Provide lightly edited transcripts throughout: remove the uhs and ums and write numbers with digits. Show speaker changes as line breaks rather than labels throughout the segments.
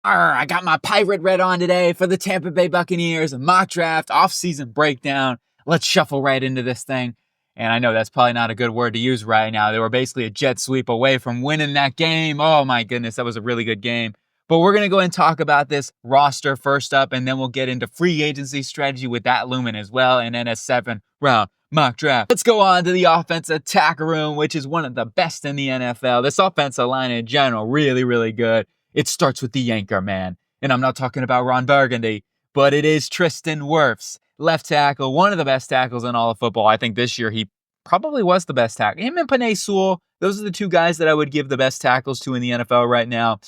I got my pirate red on today for the Tampa Bay Buccaneers, a mock draft, offseason breakdown. Let's shuffle right into this thing. And I know that's probably not a good word to use right now. They were basically a jet sweep away from winning that game. Oh my goodness, that was a really good game. But we're going to go and talk about this roster first up, and then we'll get into free agency strategy with that looming as well, and then a 7-round mock draft. Let's go on to the offensive tackle room, which is one of the best in the NFL. This offensive line in general, really, really good. It starts with the Yanker man. And I'm not talking about Ron Burgundy, but it is Tristan Wirfs, left tackle, one of the best tackles in all of football. I think this year he probably was the best tackle. Him and Penei Sewell, those are the two guys that I would give the best tackles to in the NFL right now.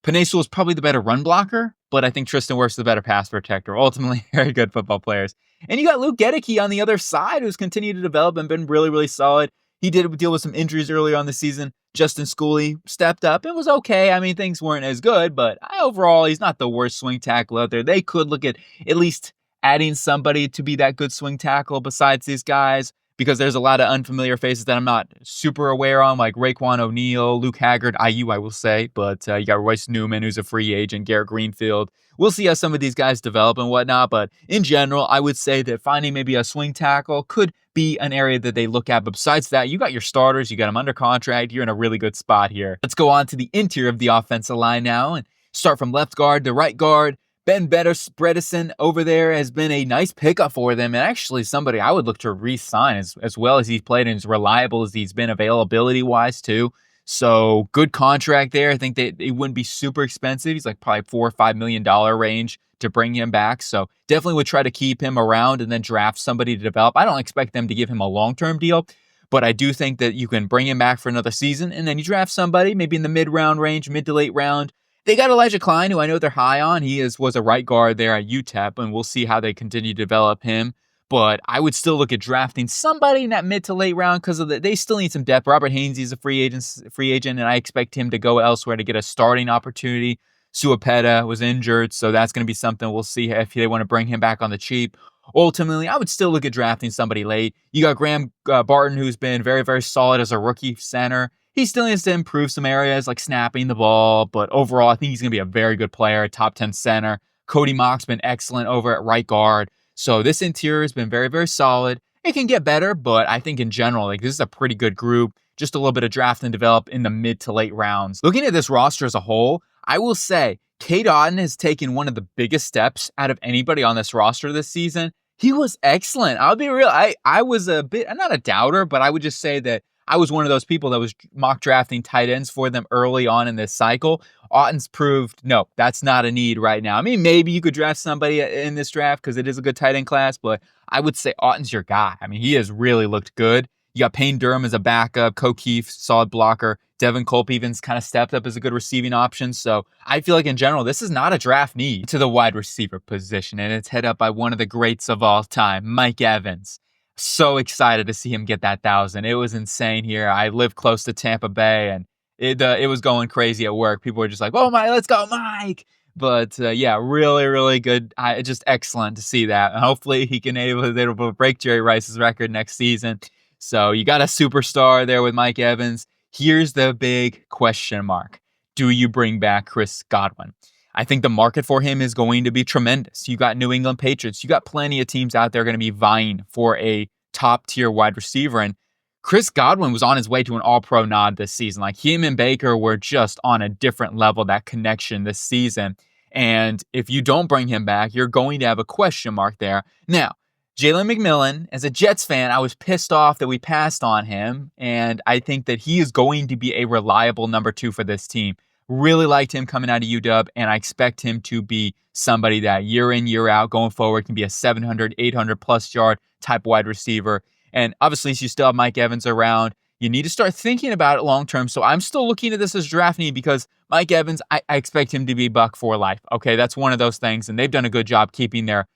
Penei Sewell is probably the better run blocker, but I think Tristan Wirfs is the better pass protector. Ultimately, very good football players. And you got Luke Gedeke on the other side, who's continued to develop and been really, really solid. He did deal with some injuries earlier on the season. Justin Schooley stepped up and was okay. I mean, things weren't as good, but overall, he's not the worst swing tackle out there. They could look at least adding somebody to be that good swing tackle besides these guys, because there's a lot of unfamiliar faces that I'm not super aware on, like Raekwon O'Neal, Luke Haggard, IU, I will say, but you got Royce Newman, who's a free agent, Garrett Greenfield. We'll see how some of these guys develop and whatnot, but in general, I would say that finding maybe a swing tackle could be an area that they look at. But besides that, you got your starters, you got them under contract, you're in a really good spot here. Let's go on to the interior of the offensive line now and start from left guard to right guard. Ben Bredesen over there has been a nice pickup for them, and actually somebody I would look to re-sign as well as he's played and as reliable as he's been availability-wise too. So good contract there. I think that it wouldn't be super expensive. He's like probably $4 or $5 million range to bring him back. So definitely would try to keep him around and then draft somebody to develop. I don't expect them to give him a long-term deal, but I do think that you can bring him back for another season, and then you draft somebody maybe in the mid-round range, mid to late round. They got Elijah Klein, who I know they're high on. He was a right guard there at UTEP, and we'll see how they continue to develop him. But I would still look at drafting somebody in that mid to late round because they still need some depth. Robert Hainsey is a free agent, and I expect him to go elsewhere to get a starting opportunity. Suapeta was injured, so that's going to be something we'll see if they want to bring him back on the cheap. Ultimately, I would still look at drafting somebody late. You got Graham Barton, who's been very, very solid as a rookie center. He still needs to improve some areas like snapping the ball, but overall, I think he's going to be a very good player, a top 10 center. Cody Mock's been excellent over at right guard. So this interior has been very, very solid. It can get better, but I think in general, like this is a pretty good group. Just a little bit of draft and develop in the mid to late rounds. Looking at this roster as a whole, I will say Cade Otton has taken one of the biggest steps out of anybody on this roster this season. He was excellent. I'll be real. I was a bit, I'm not a doubter, but I would just say that I was one of those people that was mock drafting tight ends for them early on in this cycle. Otton's proved, no, that's not a need right now. I mean, maybe you could draft somebody in this draft because it is a good tight end class, but I would say Otton's your guy. I mean, he has really looked good. You got Payne Durham as a backup, Keith, solid blocker. Devin Culp even's kind of stepped up as a good receiving option. So I feel like in general, this is not a draft need to the wide receiver position, and it's head up by one of the greats of all time, Mike Evans. So excited to see him get that 1,000. It was insane here. I live close to Tampa Bay, and it was going crazy at work. People were just like, "Oh my, let's go, Mike!" But yeah, really, really good. Just excellent to see that. And hopefully he can able to break Jerry Rice's record next season. So you got a superstar there with Mike Evans. Here's the big question mark: do you bring back Chris Godwin? I think the market for him is going to be tremendous. You got New England Patriots. You got plenty of teams out there going to be vying for a top-tier wide receiver. And Chris Godwin was on his way to an all-pro nod this season. Like, him and Baker were just on a different level, that connection this season. And if you don't bring him back, you're going to have a question mark there. Now, Jalen McMillan, as a Jets fan, I was pissed off that we passed on him. And I think that he is going to be a reliable number 2 for this team. Really liked him coming out of UW, and I expect him to be somebody that year in, year out, going forward, can be a 700, 800-plus yard type wide receiver. And obviously, you still have Mike Evans around. You need to start thinking about it long-term. So I'm still looking at this as draft need because Mike Evans, I expect him to be buck for life. Okay, that's one of those things, and they've done a good job keeping their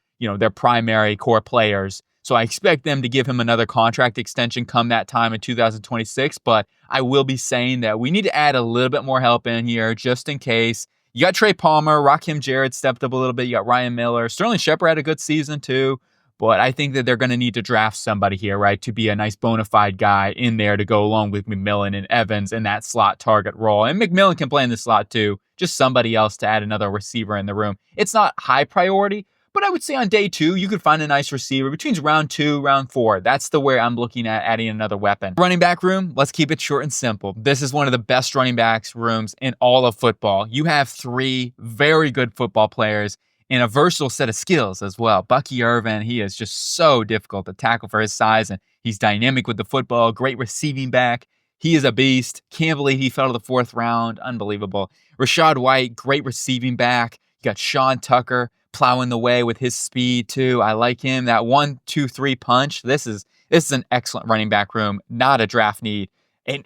primary core players. So I expect them to give him another contract extension come that time in 2026. But I will be saying that we need to add a little bit more help in here just in case. You got Trey Palmer, Rakim Jarrett stepped up a little bit. You got Ryan Miller. Sterling Shepard had a good season too. But I think that they're going to need to draft somebody here, right, to be a nice bona fide guy in there to go along with McMillan and Evans in that slot target role. And McMillan can play in the slot too, just somebody else to add another receiver in the room. It's not high priority, but I would say on day 2, you could find a nice receiver between round 2, round 4. That's the way I'm looking at adding another weapon. Running back room, let's keep it short and simple. This is one of the best running backs rooms in all of football. You have 3 very good football players and a versatile set of skills as well. Bucky Irvin, he is just so difficult to tackle for his size, and he's dynamic with the football. Great receiving back. He is a beast. Can't believe he fell to the 4th round. Unbelievable. Rashad White, great receiving back. You got Sean Tucker plowing the way with his speed too. I like him. That 1, 2, 3 punch. This is an excellent running back room. Not a draft need. And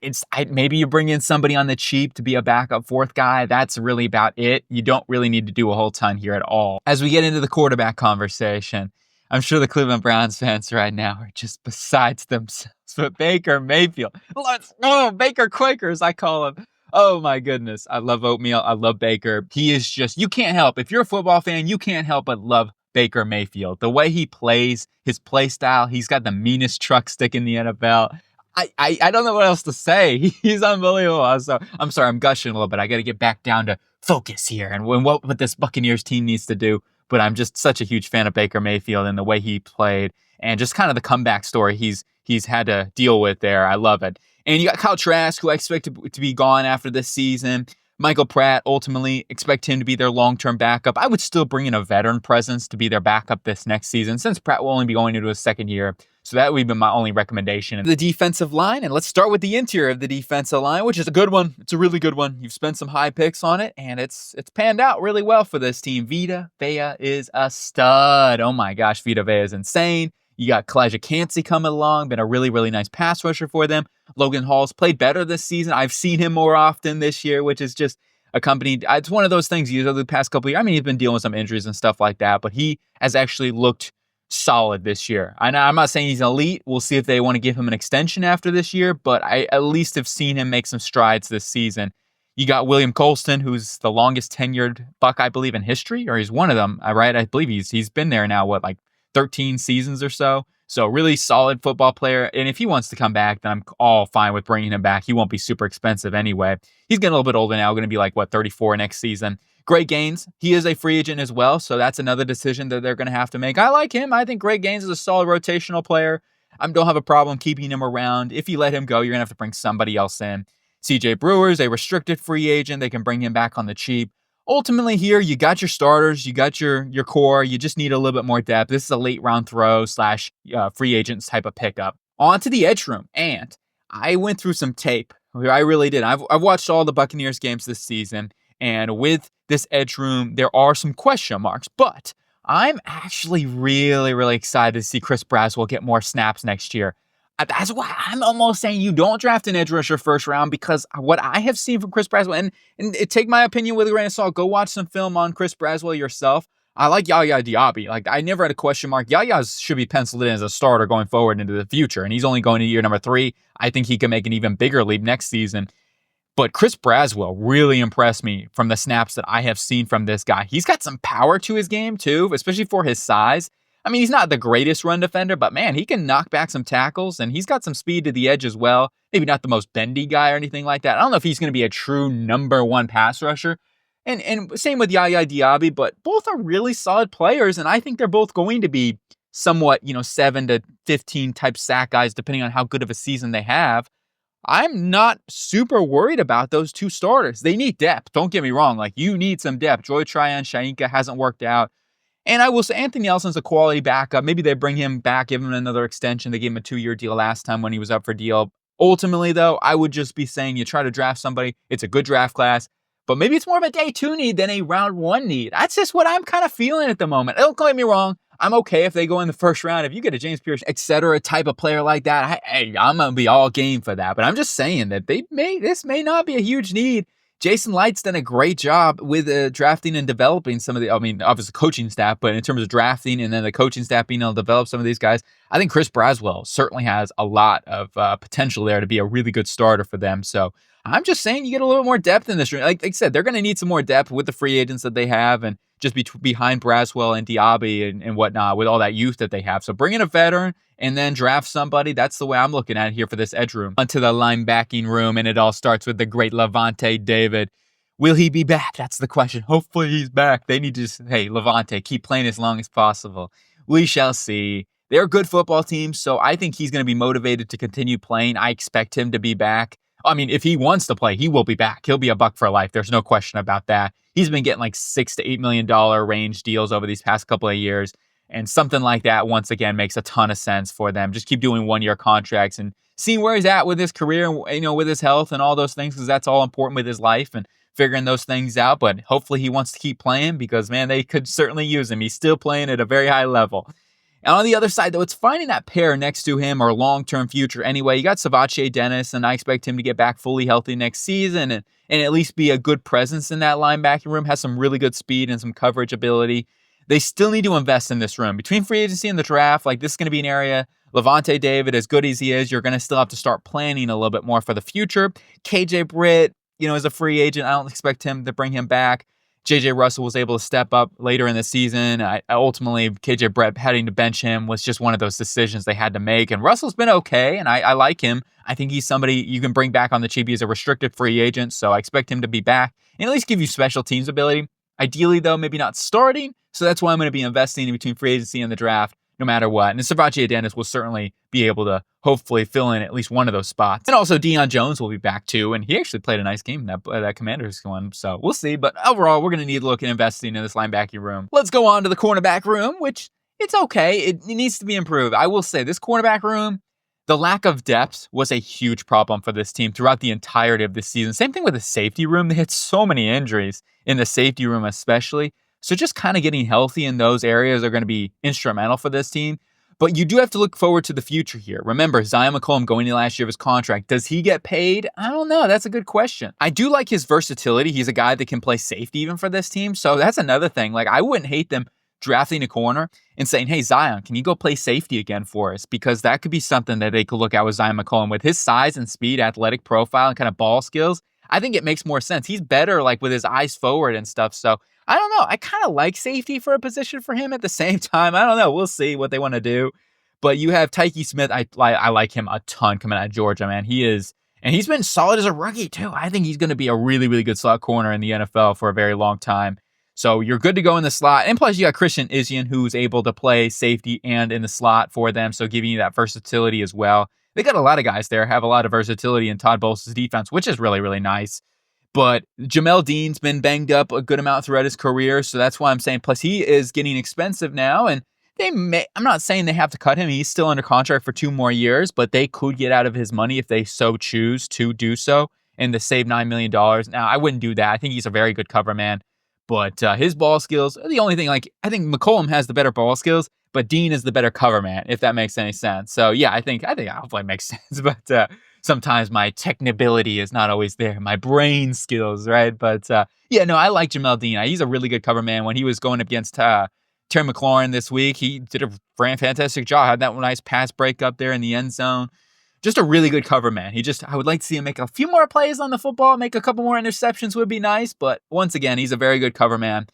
maybe you bring in somebody on the cheap to be a backup 4th guy. That's really about it. You don't really need to do a whole ton here at all. As we get into the quarterback conversation, I'm sure the Cleveland Browns fans right now are just besides themselves. But Baker Mayfield, let's go, Baker Quakers, I call him. Oh my goodness. I love oatmeal. I love Baker. He is just, you can't help. If you're a football fan, you can't help but love Baker Mayfield. The way he plays, his play style, he's got the meanest truck stick in the NFL. I don't know what else to say. He's unbelievable. So I'm sorry, I'm gushing a little bit. I got to get back down to focus here and what this Buccaneers team needs to do. But I'm just such a huge fan of Baker Mayfield and the way he played and just kind of the comeback story he's had to deal with there. I love it. And you got Kyle Trask, who I expect to be gone after this season. Michael Pratt, ultimately, expect him to be their long-term backup. I would still bring in a veteran presence to be their backup this next season, since Pratt will only be going into his 2nd year. So that would be my only recommendation. The defensive line, and let's start with the interior of the defensive line, which is a good one. It's a really good one. You've spent some high picks on it, and it's panned out really well for this team. Vita Vea is a stud. Oh my gosh, Vita Vea is insane. You got Kalijah Cansey coming along, been a really, really nice pass rusher for them. Logan Hall's played better this season. I've seen him more often this year, which is just accompanied. It's one of those things you know the past couple of years. I mean, he's been dealing with some injuries and stuff like that, but he has actually looked solid this year. I'm not saying he's elite. We'll see if they want to give him an extension after this year, but I at least have seen him make some strides this season. You got William Colston, who's the longest tenured Buck, I believe, in history, or he's one of them, right? I believe he's been there now, 13 seasons or so. So really solid football player. And if he wants to come back, then I'm all fine with bringing him back. He won't be super expensive anyway. He's getting a little bit older now, going to be 34 next season. Greg Gaines, he is a free agent as well, so that's another decision that they're going to have to make. I like him. I think Greg Gaines is a solid rotational player. I don't have a problem keeping him around. If you let him go, you're going to have to bring somebody else in. CJ Brewer's a restricted free agent. They can bring him back on the cheap. Ultimately here, you got your starters, you got your core. You just need a little bit more depth. This is a late round throw / free agents type of pickup. On to the edge room, and I went through some tape. I really did. I've watched all the Buccaneers games this season, and with this edge room, there are some question marks, but I'm actually really, really excited to see Chris Braswell get more snaps next year. That's why I'm almost saying you don't draft an edge rusher 1st round, because what I have seen from Chris Braswell, and take my opinion with a grain of salt, go watch some film on Chris Braswell yourself. I like Yaya Diaby. I never had a question mark. Yaya should be penciled in as a starter going forward into the future, and he's only going to year number 3. I think he can make an even bigger leap next season. But Chris Braswell really impressed me from the snaps that I have seen from this guy. He's got some power to his game too, especially for his size. I mean, he's not the greatest run defender, but man, he can knock back some tackles, and he's got some speed to the edge as well. Maybe not the most bendy guy or anything like that. I don't know if he's going to be a true number 1 pass rusher. And same with Yaya Diaby, but both are really solid players, and I think they're both going to be somewhat, 7 to 15 type sack guys, depending on how good of a season they have. I'm not super worried about those 2 starters. They need depth. Don't get me wrong. You need some depth. Joy Tryon-Shoyinka hasn't worked out. And I will say Anthony Nelson's a quality backup. Maybe they bring him back, give him another extension. They gave him a 2-year deal last time when he was up for deal. Ultimately, though, I would just be saying you try to draft somebody. It's a good draft class, but maybe it's more of a day 2 need than a round 1 need. That's just what I'm kind of feeling at the moment. Don't get me wrong. I'm okay if they go in the 1st round. If you get a James Pierce, etc. type of player like that, I'm going to be all game for that. But I'm just saying that this may not be a huge need. Jason Light's done a great job with drafting and developing some of obviously coaching staff, but in terms of drafting and then the coaching staff being able to develop some of these guys, I think Chris Braswell certainly has a lot of potential there to be a really good starter for them. So I'm just saying you get a little more depth in this room. Like I said, they're going to need some more depth with the free agents that they have, and just behind Braswell and Diaby and whatnot with all that youth that they have. So bring in a veteran and then draft somebody. That's the way I'm looking at it here for this edge room. Onto the linebacking room, and it all starts with the great Levante David. Will he be back? That's the question. Hopefully he's back. They need to just, hey, Levante, keep playing as long as possible. We shall see. They're a good football team, so I think he's going to be motivated to continue playing. I expect him to be back. I mean, if he wants to play, he will be back. He'll be a Buck for life. There's no question about that. He's been getting like $6 to $8 million range deals over these past couple of years, and something like that, once again, makes a ton of sense for them. Just keep doing one-year contracts and seeing where he's at with his career, with his health and all those things, because that's all important with his life and figuring those things out. But hopefully he wants to keep playing because, man, they could certainly use him. He's still playing at a very high level. And on the other side, though, it's finding that pair next to him or long-term future anyway. You got Savache Dennis, and I expect him to get back fully healthy next season and at least be a good presence in that linebacking room. Has some really good speed and some coverage ability. They still need to invest in this room. Between free agency and the draft, like this is going to be an area, Levante David, as good as he is, you're going to still have to start planning a little bit more for the future. KJ Britt, is a free agent. I don't expect him to bring him back. J.J. Russell was able to step up later in the season. Ultimately, K.J. Brett having to bench him was just one of those decisions they had to make. And Russell's been okay, and I like him. I think he's somebody you can bring back on the cheap. He's a restricted free agent, so I expect him to be back and at least give you special teams ability. Ideally, though, maybe not starting. So that's why I'm going to be investing in between free agency and the draft no matter what. And Savache Dennis will certainly be able to hopefully fill in at least one of those spots. And also Deion Jones will be back too. And he actually played a nice game that Commanders one. So we'll see. But overall, we're going to need to look at investing in this linebacking room. Let's go on to the cornerback room, which it's okay. It needs to be improved. I will say this cornerback room, the lack of depth was a huge problem for this team throughout the entirety of this season. Same thing with the safety room. They had so many injuries in the safety room especially. So just kind of getting healthy in those areas are going to be instrumental for this team. But you do have to look forward to the future here. Remember, Zion McCollum going into last year of his contract. Does he get paid? I don't know. That's a good question. I do like his versatility. He's a guy that can play safety even for this team. So that's another thing. Like, I wouldn't hate them drafting a corner and saying, hey, Zion, can you go play safety again for us? Because that could be something that they could look at with Zion McCollum. With his size and speed, athletic profile, and kind of ball skills, I think it makes more sense. He's better like with his eyes forward and stuff. So I don't know. I kind of like safety for a position for him at the same time. I don't know. We'll see what they want to do. But you have Tyke Smith. I like him a ton coming out of Georgia, man. He is, and he's been solid as a rookie too. I think he's going to be a really, really good slot corner in the NFL for a very long time. So you're good to go in the slot. And plus you got Christian Isian, who's able to play safety and in the slot for them. So giving you that versatility as well. They got a lot of guys there, have a lot of versatility in Todd Bowles' defense, which is really, really nice. But Jamel Dean's been banged up a good amount throughout his career. So that's why I'm saying, plus he is getting expensive now. And I'm not saying they have to cut him. He's still under contract for 2 more years, but they could get out of his money if they so choose to do so and to save $9 million. Now, I wouldn't do that. I think he's a very good cover man, but his ball skills are the only thing. Like, I think McCollum has the better ball skills, but Dean is the better cover man, if that makes any sense. So yeah, I think hopefully it makes sense, but sometimes my technability is not always there. My brain skills, right? But yeah, no, I like Jamel Dean. He's a really good cover man. When he was going up against Terry McLaurin this week, he did a fantastic job. Had that nice pass break up there in the end zone. Just a really good cover man. I would like to see him make a few more plays on the football, make a couple more interceptions would be nice. But once again, he's a very good cover man.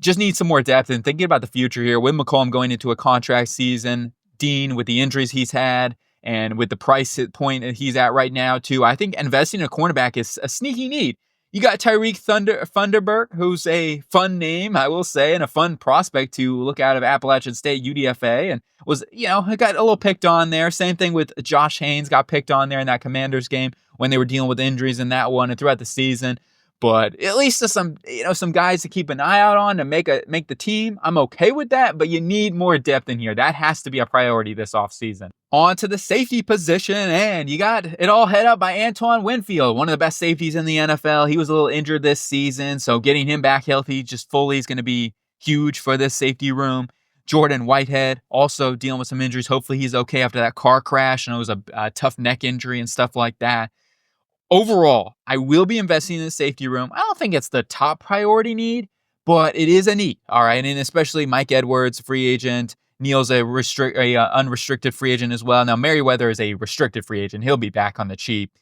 Just needs some more depth. And thinking about the future here, with McCollum going into a contract season, Dean with the injuries he's had, and with the price point that he's at right now too, I think investing in a cornerback is a sneaky need. You got Tyreek Thunderberg, who's a fun name, I will say, and a fun prospect to look out of Appalachian State, UDFA, and was, got a little picked on there. Same thing with Josh Haynes, got picked on there in that Commanders game when they were dealing with injuries in that one and throughout the season. But at least some guys to keep an eye out on to make the team. I'm okay with that, but you need more depth in here. That has to be a priority this offseason. On to the safety position, and you got it all head up by Antoine Winfield, one of the best safeties in the NFL. He was a little injured this season, so getting him back healthy just fully is going to be huge for this safety room. Jordan Whitehead also dealing with some injuries. Hopefully he's okay after that car crash, and it was a tough neck injury and stuff like that. Overall, I will be investing in the safety room. I don't think it's the top priority need, but it is a need. All right, and especially Mike Edwards, free agent. Neal's a unrestricted free agent as well. Now, Merriweather is a restricted free agent. He'll be back on the cheap.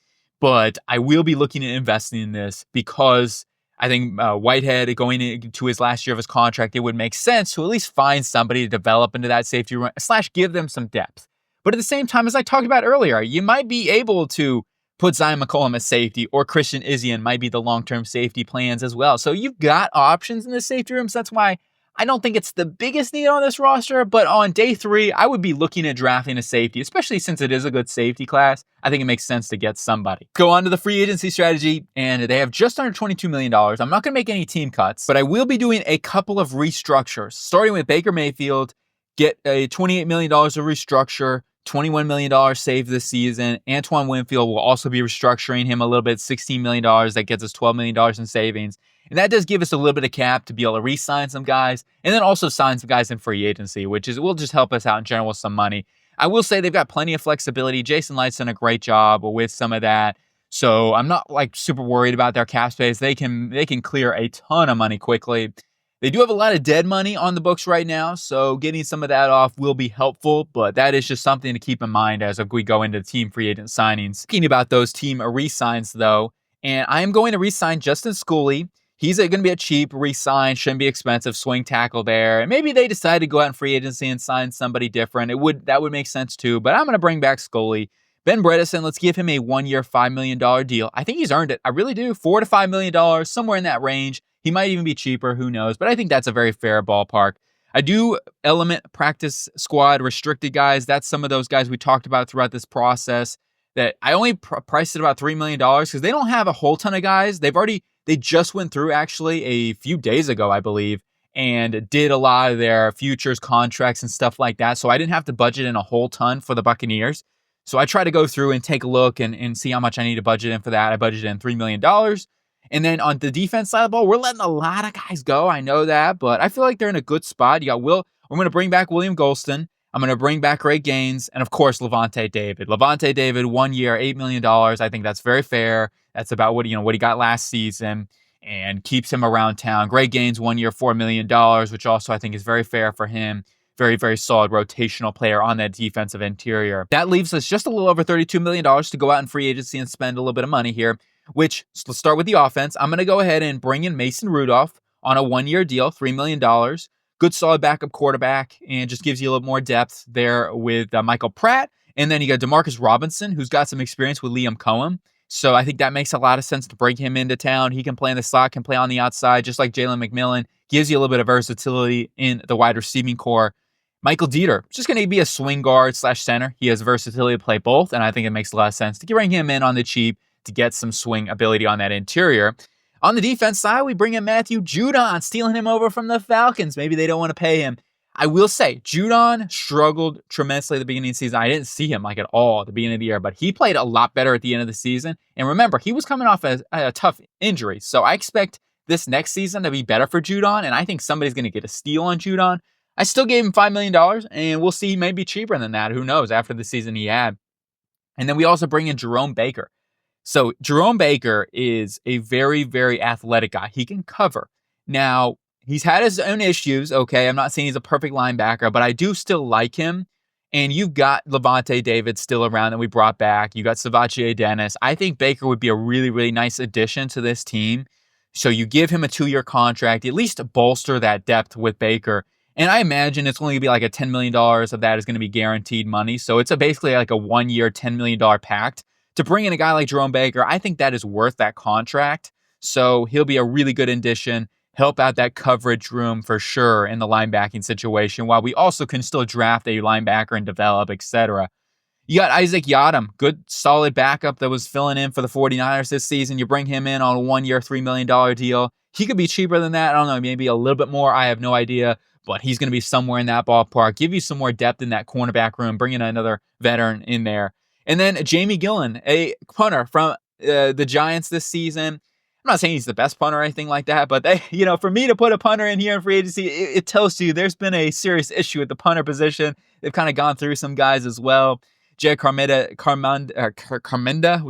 But I will be looking at investing in this because I think Whitehead going into his last year of his contract, it would make sense to at least find somebody to develop into that safety room / give them some depth. But at the same time, as I talked about earlier, you might be able to put Zion McCollum as safety, or Christian Izien might be the long-term safety plans as well. So you've got options in the safety rooms. That's why I don't think it's the biggest need on this roster, but on day 3, I would be looking at drafting a safety, especially since it is a good safety class. I think it makes sense to get somebody. Go on to the free agency strategy, and they have just under $22 million. I'm not going to make any team cuts, but I will be doing a couple of restructures, starting with Baker Mayfield, get a $28 million of restructure, $21 million saved this season. Antoine Winfield will also be restructuring him a little bit, $16 million. That gets us $12 million in savings. And that does give us a little bit of cap to be able to re-sign some guys, and then also sign some guys in free agency, which will just help us out in general with some money. I will say they've got plenty of flexibility. Jason Light's done a great job with some of that. So I'm not like super worried about their cap space. They can clear a ton of money quickly. They do have a lot of dead money on the books right now, so getting some of that off will be helpful, but that is just something to keep in mind as we go into team free agent signings. Speaking about those team re-signs, though, and I am going to re-sign Justin Schooley. He's going to be a cheap re-sign, shouldn't be expensive, swing tackle there. And maybe they decide to go out in free agency and sign somebody different. That would make sense too, but I'm going to bring back Schooley. Ben Bredeson, let's give him a 1-year, $5 million deal. I think he's earned it. I really do. $4 to $5 million, somewhere in that range. He might even be cheaper, who knows? But I think that's a very fair ballpark. I do element practice squad restricted guys. That's some of those guys we talked about throughout this process that I only priced at about $3 million because they don't have a whole ton of guys. They just went through actually a few days ago, I believe, and did a lot of their futures contracts and stuff like that. So I didn't have to budget in a whole ton for the Buccaneers. So I try to go through and take a look and see how much I need to budget in for that. I budgeted in $3 million. And then on the defense side of the ball, we're letting a lot of guys go. I know that, but I feel like they're in a good spot. You got I'm going to bring back William Golston. I'm going to bring back Greg Gaines, and of course, Levante David. Levante David, 1 year, $8 million. I think that's very fair. That's about what he got last season and keeps him around town. Greg Gaines, 1 year, $4 million, which also I think is very fair for him. Very, very solid rotational player on that defensive interior. That leaves us just a little over $32 million to go out in free agency and spend a little bit of money here, which, let's start with the offense. I'm going to go ahead and bring in Mason Rudolph on a 1-year deal, $3 million. Good, solid backup quarterback, and just gives you a little more depth there with Michael Pratt. And then you got Demarcus Robinson, who's got some experience with Liam Cohen. So I think that makes a lot of sense to bring him into town. He can play in the slot, can play on the outside, just like Jalen McMillan. Gives you a little bit of versatility in the wide receiving core. Michael Dieter, just going to be a swing guard / center. He has versatility to play both, and I think it makes a lot of sense to bring him in on the cheap to get some swing ability on that interior. On the defense side, we bring in Matthew Judon, stealing him over from the Falcons. Maybe they don't want to pay him. I will say, Judon struggled tremendously at the beginning of the season. I didn't see him at all at the beginning of the year, but he played a lot better at the end of the season. And remember, he was coming off a tough injury. So I expect this next season to be better for Judon, and I think somebody's going to get a steal on Judon. I still gave him $5 million, and we'll see, he may be cheaper than that. Who knows, after the season he had. And then we also bring in Jerome Baker. So Jerome Baker is a very, very athletic guy. He can cover. Now, he's had his own issues, okay? I'm not saying he's a perfect linebacker, but I do still like him. And you've got Levante David still around that we brought back. You got Savachier Dennis. I think Baker would be a really, really nice addition to this team. So you give him a 2-year contract, at least to bolster that depth with Baker. And I imagine it's only going to be like a $10 million of that is going to be guaranteed money. So it's basically like a 1-year, $10 million pact. To bring in a guy like Jerome Baker, I think that is worth that contract. So he'll be a really good addition, help out that coverage room for sure in the linebacking situation, while we also can still draft a linebacker and develop, etc. You got Isaac Yiadom, good, solid backup that was filling in for the 49ers this season. You bring him in on a 1-year, $3 million deal. He could be cheaper than that. I don't know, maybe a little bit more. I have no idea. But he's going to be somewhere in that ballpark. Give you some more depth in that cornerback room. Bring in another veteran in there. And then Jamie Gillen, a punter from the Giants this season. I'm not saying he's the best punter or anything like that, but for me to put a punter in here in free agency, it tells you there's been a serious issue at the punter position. They've kind of gone through some guys as well. Jay Carmenda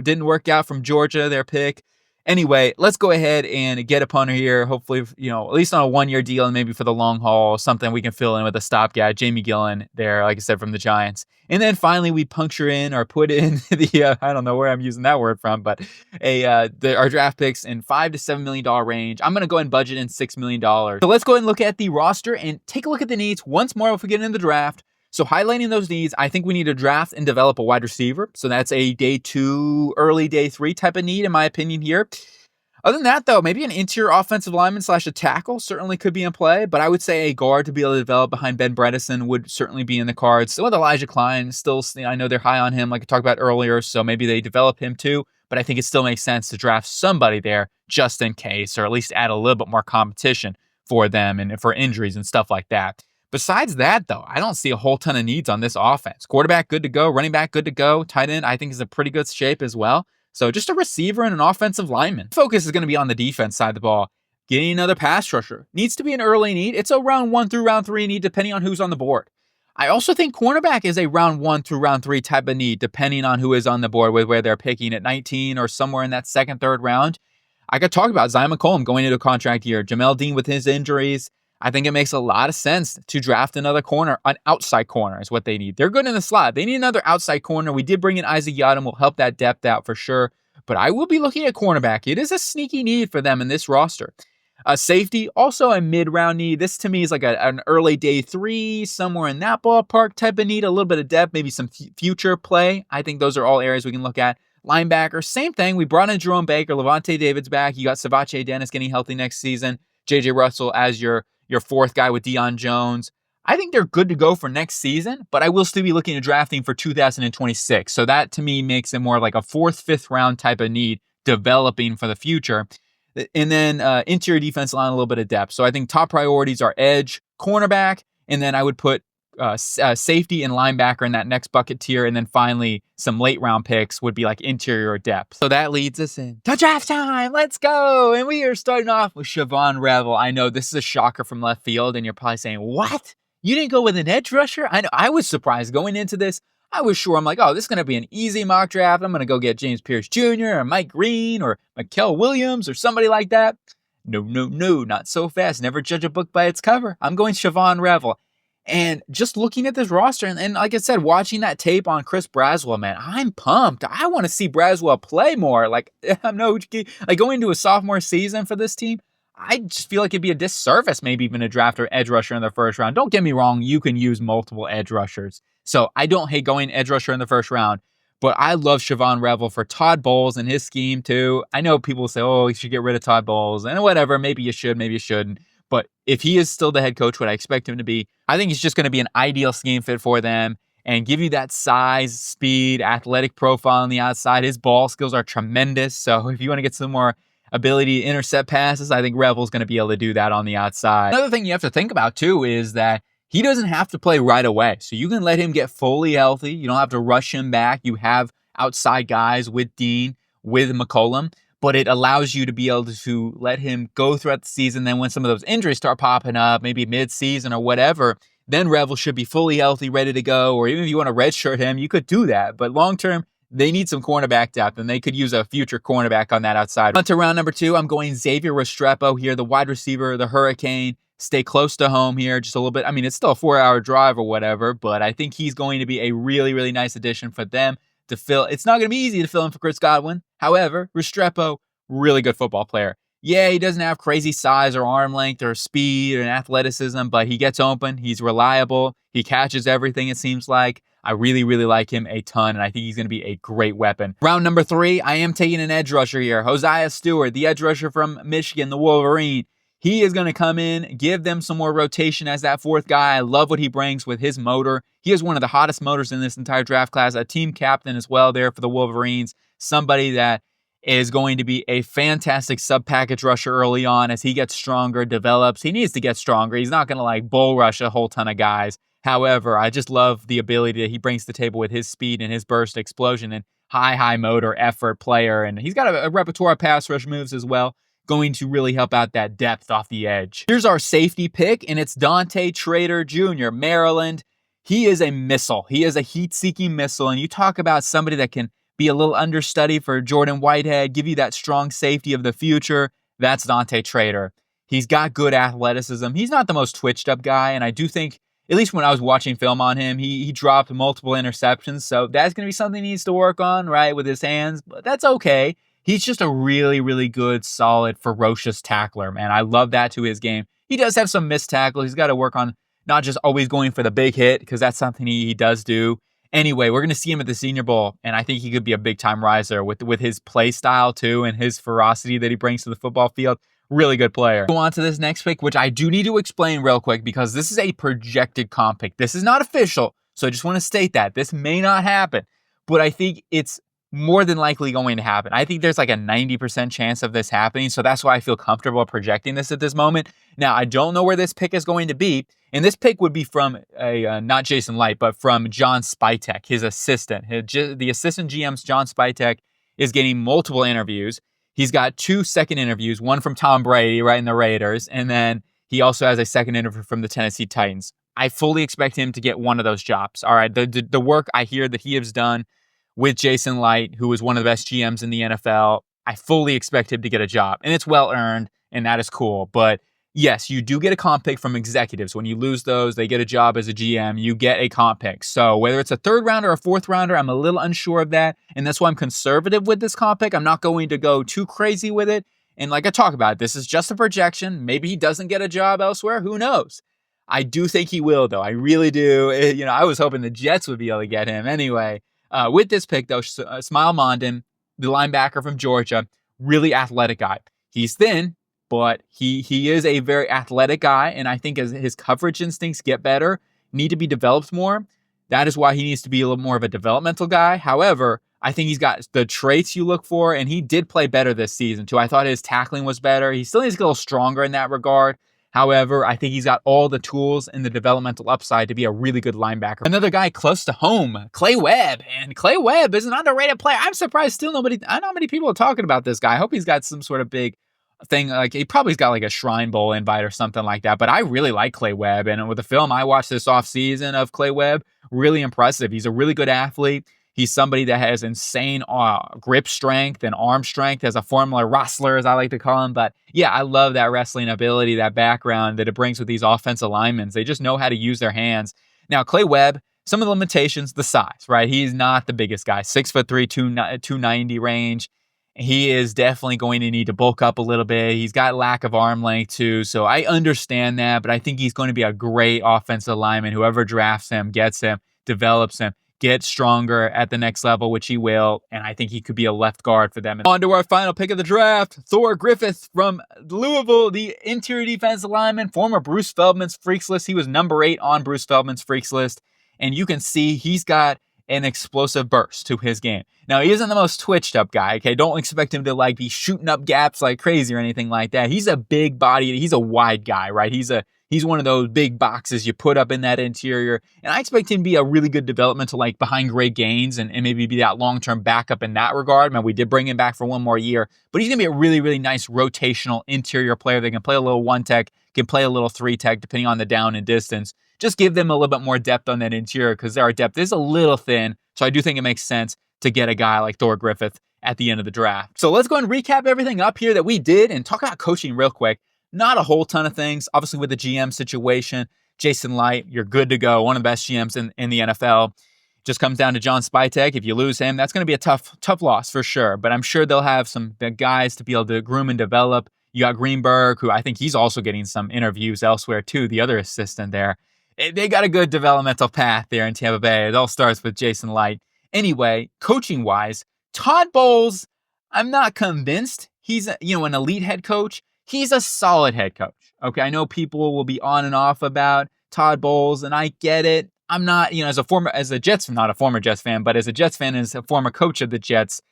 didn't work out from Georgia, their pick. Anyway, let's go ahead and get a punter here. Hopefully, you know, at least on a 1-year deal and maybe for the long haul, something we can fill in with a stopgap. Jamie Gillen there, like I said, from the Giants. And then finally, we puncture in or put in the, I don't know where I'm using that word from, but our draft picks in $5 to $7 million range. I'm going to go ahead and budget in $6 million. So let's go ahead and look at the roster and take a look at the needs once more if we get into the draft. So highlighting those needs, I think we need to draft and develop a wide receiver. So that's a day 2, early day 3 type of need, in my opinion here. Other than that, though, maybe an interior offensive lineman / a tackle certainly could be in play, but I would say a guard to be able to develop behind Ben Bredesen would certainly be in the cards. So with Elijah Klein, still, I know they're high on him, like I talked about earlier, so maybe they develop him too, but I think it still makes sense to draft somebody there just in case, or at least add a little bit more competition for them and for injuries and stuff like that. Besides that, though, I don't see a whole ton of needs on this offense. Quarterback, good to go. Running back, good to go. Tight end, I think, is in pretty good shape as well. So just a receiver and an offensive lineman. Focus is going to be on the defense side of the ball. Getting another pass rusher. Needs to be an early need. It's a round 1 through round 3 need, depending on who's on the board. I also think cornerback is a round 1 through round 3 type of need, depending on who is on the board, with where they're picking at 19 or somewhere in that second, third round. I could talk about Zion McCollum going into a contract year. Jamel Dean with his injuries. I think it makes a lot of sense to draft another corner. An outside corner is what they need. They're good in the slot. They need another outside corner. We did bring in Isaac Yiadom, will help that depth out for sure. But I will be looking at cornerback. It is a sneaky need for them in this roster. Safety, also a mid-round need. This to me is like an early day 3, somewhere in that ballpark type of need. A little bit of depth, maybe some future play. I think those are all areas we can look at. Linebacker, same thing. We brought in Jerome Baker. Levante David's back. You got Savache Dennis getting healthy next season. J.J. Russell as your fourth guy with Deion Jones. I think they're good to go for next season, but I will still be looking at drafting for 2026. So that to me makes it more like a 4th, 5th round type of need developing for the future. And then interior defense line, a little bit of depth. So I think top priorities are edge, cornerback, and then I would put safety and linebacker in that next bucket tier. And then finally, some late round picks would be like interior depth. So that leads us in to draft time. Let's go. And we are starting off with Siobhan Revel. I know this is a shocker from left field, and you're probably saying, what? You didn't go with an edge rusher? I know I was surprised going into this. I was sure, I'm like, oh, this is going to be an easy mock draft. I'm going to go get James Pierce Jr. or Mike Green or Mikael Williams or somebody like that. No, not so fast. Never judge a book by its cover. I'm going Siobhan Revel. And just looking at this roster, and like I said, watching that tape on Chris Braswell, man, I'm pumped. I want to see Braswell play more. Like, I'm like going into a sophomore season for this team, I just feel like it'd be a disservice maybe even to draft an edge rusher in the first round. Don't get me wrong, you can use multiple edge rushers. So I don't hate going edge rusher in the first round, but I love Siobhan Revel for Todd Bowles and his scheme too. I know people say, oh, you should get rid of Todd Bowles, and whatever, maybe you should, maybe you shouldn't. But if he is still the head coach, what I expect him to be, I think he's just going to be an ideal scheme fit for them and give you that size, speed, athletic profile on the outside. His ball skills are tremendous. So if you want to get some more ability to intercept passes, I think Revel's going to be able to do that on the outside. Another thing you have to think about too is that he doesn't have to play right away. So you can let him get fully healthy. You don't have to rush him back. You have outside guys with Dean, with McCollum, but it allows you to be able to let him go throughout the season. Then when some of those injuries start popping up, maybe mid-season or whatever, then Revel should be fully healthy, ready to go. Or even if you want to redshirt him, you could do that. But long-term, they need some cornerback depth, and they could use a future cornerback on that outside. On to round number 2, I'm going Xavier Restrepo here, the wide receiver, the Hurricane. Stay close to home here just a little bit. I mean, it's still a 4-hour drive or whatever, but I think he's going to be a really, really nice addition for them to fill. It's not going to be easy to fill in for Chris Godwin. However, Restrepo, really good football player. Yeah, he doesn't have crazy size or arm length or speed and athleticism, but he gets open. He's reliable. He catches everything, it seems like. I really, really like him a ton, and I think he's going to be a great weapon. Round number 3, I am taking an edge rusher here. Hosea Stewart, the edge rusher from Michigan, the Wolverine. He is going to come in, give them some more rotation as that 4th guy. I love what he brings with his motor. He is one of the hottest motors in this entire draft class. A team captain as well there for the Wolverines. Somebody that is going to be a fantastic sub-package rusher early on as he gets stronger, develops. He needs to get stronger. He's not going to like bull rush a whole ton of guys. However, I just love the ability that he brings to the table with his speed and his burst explosion and high motor effort player. And he's got a repertoire of pass rush moves as well, going to really help out that depth off the edge. Here's our safety pick, and it's Dante Trader Jr., Maryland. He is a missile. He is a heat-seeking missile, and you talk about somebody that can be a little understudy for Jordan Whitehead, give you that strong safety of the future, that's Dante Trader. He's got good athleticism. He's not the most twitched up guy, and I do think, at least when I was watching film on him, he dropped multiple interceptions, so that's going to be something he needs to work on, right, with his hands, but that's okay. He's just a really, really good, solid, ferocious tackler, man. I love that to his game. He does have some missed tackles. He's got to work on not just always going for the big hit, because that's something he does do. Anyway, we're going to see him at the Senior Bowl, and I think he could be a big-time riser with his play style, too, and his ferocity that he brings to the football field. Really good player. Go on to this next pick, which I do need to explain real quick, because this is a projected comp pick. This is not official, so I just want to state that. This may not happen, but I think it's more than likely going to happen. I think there's like a 90% chance of this happening, so that's why I feel comfortable projecting this at this moment. Now, I don't know where this pick is going to be, and this pick would be from not Jason Light, but from John Spytek, his assistant. The assistant GM's John Spytek is getting multiple interviews. He's got 2 second interviews, one from Tom Brady, right, in the Raiders, and then he also has a second interview from the Tennessee Titans. I fully expect him to get one of those jobs. All right, the work I hear that he has done with Jason Light, who is one of the best GMs in the NFL, I fully expect him to get a job. And it's well-earned, and that is cool. But yes, you do get a comp pick from executives. When you lose those, they get a job as a GM. You get a comp pick. So whether it's a 3rd rounder or a 4th rounder, I'm a little unsure of that. And that's why I'm conservative with this comp pick. I'm not going to go too crazy with it. And like I talk about, this is just a projection. Maybe he doesn't get a job elsewhere. Who knows? I do think he will, though. I really do. I was hoping the Jets would be able to get him. Anyway, with this pick, though, Smile Mondon, the linebacker from Georgia, really athletic guy. He's thin, but he is a very athletic guy, and I think as his coverage instincts get better, need to be developed more. That is why he needs to be a little more of a developmental guy. However, I think he's got the traits you look for, and he did play better this season, too. I thought his tackling was better. He still needs to get a little stronger in that regard. However, I think he's got all the tools and the developmental upside to be a really good linebacker. Another guy close to home, Clay Webb. And Clay Webb is an underrated player. I'm surprised still I know how many people are talking about this guy. I hope he's got some sort of big thing. Like, he probably's got like a Shrine Bowl invite or something like that. But I really like Clay Webb. And with the film I watched this offseason of Clay Webb, really impressive. He's a really good athlete. He's somebody that has insane grip strength and arm strength as a former wrestler, as I like to call him. But yeah, I love that wrestling ability, that background that it brings with these offensive linemen. They just know how to use their hands. Now, Clay Webb, some of the limitations, the size, right? He's not the biggest guy, 6'3", 290 range. He is definitely going to need to bulk up a little bit. He's got lack of arm length too, so I understand that, but I think he's going to be a great offensive lineman. Whoever drafts him, gets him, develops him, get stronger at the next level, which he will, and I think he could be a left guard for them. And on to our final pick of the draft, Thor Griffith from Louisville, the interior defensive lineman, former Bruce Feldman's Freaks list. He was number 8 on Bruce Feldman's Freaks list, and you can see he's got an explosive burst to his game. Now, he isn't the most twitched up guy, okay? Don't expect him to like be shooting up gaps like crazy or anything like that. He's a big body, he's a wide guy, right? He's one of those big boxes you put up in that interior. And I expect him to be a really good developmental, like behind Greg Gaines and maybe be that long-term backup in that regard. Man, we did bring him back for one more year, but he's going to be a really, really nice rotational interior player that can play a little 1-tech, can play a little 3-tech, depending on the down and distance. Just give them a little bit more depth on that interior because our depth is a little thin. So I do think it makes sense to get a guy like Thor Griffith at the end of the draft. So let's go and recap everything up here that we did and talk about coaching real quick. Not a whole ton of things. Obviously, with the GM situation, Jason Light, you're good to go. One of the best GMs in the NFL. Just comes down to John Spytek. If you lose him, that's going to be a tough loss for sure. But I'm sure they'll have some guys to be able to groom and develop. You got Greenberg, who I think he's also getting some interviews elsewhere too, the other assistant there. They got a good developmental path there in Tampa Bay. It all starts with Jason Light. Anyway, coaching-wise, Todd Bowles, I'm not convinced he's an elite head coach. He's a solid head coach. Okay, I know people will be on and off about Todd Bowles, and I get it. I'm not, as a Jets, not a former Jets fan, but as a Jets fan and as a former coach of the Jets,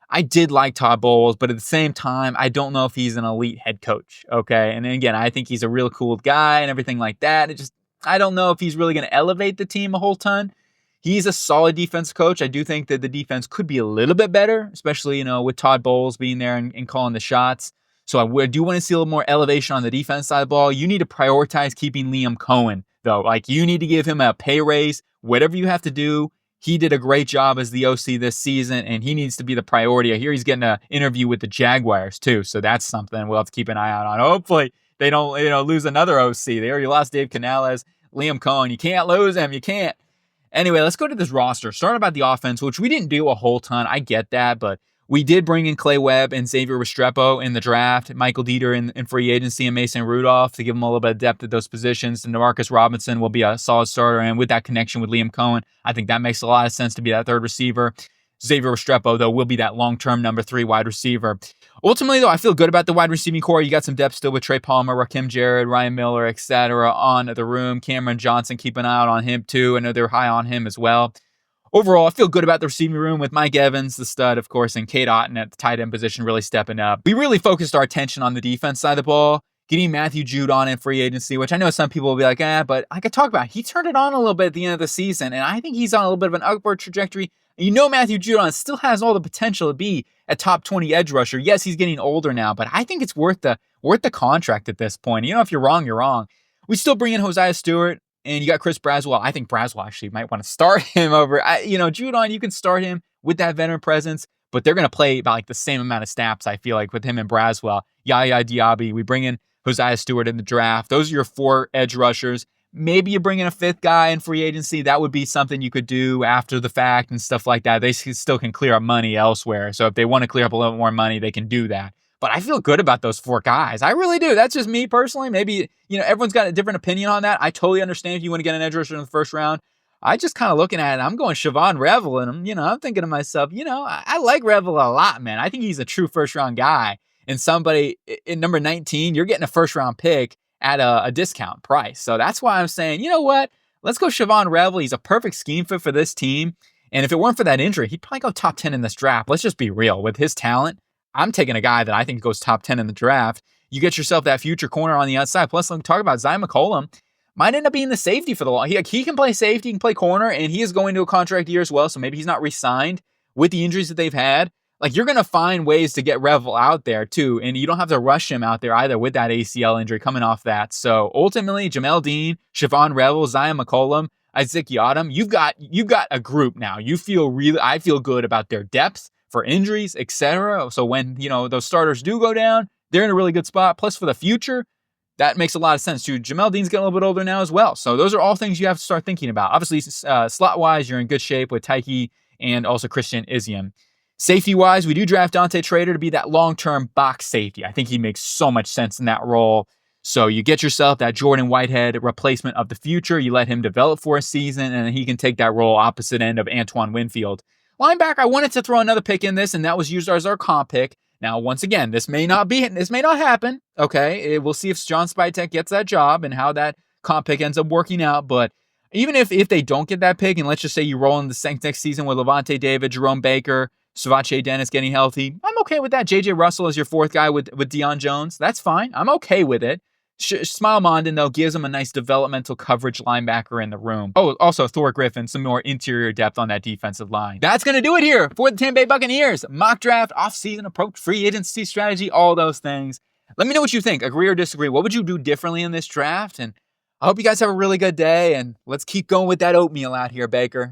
I did like Todd Bowles, but at the same time, I don't know if he's an elite head coach. Okay, and again, I think he's a real cool guy and everything like that. I don't know if he's really going to elevate the team a whole ton. He's a solid defense coach. I do think that the defense could be a little bit better, especially, with Todd Bowles being there and calling the shots. So I do want to see a little more elevation on the defense side of the ball. You need to prioritize keeping Liam Cohen, though. Like, you need to give him a pay raise. Whatever you have to do, He did a great job as the OC this season, and he needs to be the priority. I hear he's getting an interview with the Jaguars too, so that's something we'll have to keep an eye out on. Hopefully they don't, lose another OC. They already lost Dave Canales, Liam Cohen. You can't lose him. You can't. Anyway, let's go to this roster. Start about the offense, which we didn't do a whole ton. I get that, but we did bring in Clay Webb and Xavier Restrepo in the draft, Michael Dieter in free agency, and Mason Rudolph to give them a little bit of depth at those positions. And DeMarcus Robinson will be a solid starter. And with that connection with Liam Cohen, I think that makes a lot of sense to be that third receiver. Xavier Restrepo, though, will be that long-term number 3 wide receiver. Ultimately, though, I feel good about the wide receiving core. You got some depth still with Trey Palmer, Rakim Jarrett, Ryan Miller, etc. on the room. Cameron Johnson, keep an eye out on him, too. I know they're high on him as well. Overall, I feel good about the receiving room with Mike Evans, the stud, of course, and Cade Otton at the tight end position really stepping up. We really focused our attention on the defense side of the ball, getting Matthew Judon in free agency, which I know some people will be like, but I could talk about it. He turned it on a little bit at the end of the season, and I think he's on a little bit of an upward trajectory. Matthew Judon still has all the potential to be a top 20 edge rusher. Yes, he's getting older now, but I think it's worth the contract at this point. If you're wrong, you're wrong. We still bring in Hosea Stewart, and you got Chris Braswell. I think Braswell actually might want to start him over. Judon, you can start him with that veteran presence, but they're going to play about like the same amount of snaps, I feel like, with him and Braswell. Yaya Diaby. We bring in Hosea Stewart in the draft. Those are your 4 edge rushers. Maybe you bring in a 5th guy in free agency. That would be something you could do after the fact and stuff like that. They still can clear up money elsewhere. So if they want to clear up a little more money, they can do that. But I feel good about those 4 guys. I really do. That's just me personally. Maybe, everyone's got a different opinion on that. I totally understand if you want to get an edge rusher in the first round. I just kind of looking at it, I'm going Siobhan Revel, and I'm thinking to myself, I like Revel a lot, man. I think he's a true first-round guy. And somebody in number 19, you're getting a first-round pick at a discount price. So that's why I'm saying, you know what? Let's go Siobhan Revel. He's a perfect scheme fit for this team. And if it weren't for that injury, he'd probably go top 10 in this draft. Let's just be real. With his talent, I'm taking a guy that I think goes top 10 in the draft. You get yourself that future corner on the outside. Plus, let's talk about Zion McCollum. Might end up being the safety for the long. He can play safety, he can play corner, and he is going to a contract year as well. So maybe he's not re-signed with the injuries that they've had. Like, you're going to find ways to get Revel out there too. And you don't have to rush him out there either with that ACL injury coming off that. So ultimately, Jamel Dean, Siobhan Revel, Zion McCollum, Isaac Yiadom, you've got a group now. I feel good about their depth for injuries, etc. So when, those starters do go down, they're in a really good spot. Plus for the future, that makes a lot of sense too. Jamel Dean's getting a little bit older now as well. So those are all things you have to start thinking about. Obviously, slot-wise, you're in good shape with Tyke and also Christian Izium. Safety-wise, we do draft Dante Trader to be that long-term box safety. I think he makes so much sense in that role. So you get yourself that Jordan Whitehead replacement of the future. You let him develop for a season, and he can take that role opposite end of Antoine Winfield. Linebacker, I wanted to throw another pick in this, and that was used as our comp pick. Now, once again, this may not happen. Okay, we'll see if John Spytek gets that job and how that comp pick ends up working out. But even if they don't get that pick, and let's just say you roll in the next season with Levante David, Jerome Baker, Savache Dennis getting healthy, I'm okay with that. J.J. Russell is your 4th guy with Deion Jones. That's fine. I'm okay with it. Smile Mondin, though, gives him a nice developmental coverage linebacker in the room. Oh, also Thor Griffin, some more interior depth on that defensive line. That's going to do it here for the Tampa Bay Buccaneers. Mock draft, off-season approach, free agency strategy, all those things. Let me know what you think. Agree or disagree. What would you do differently in this draft? And I hope you guys have a really good day, and let's keep going with that oatmeal out here, Baker.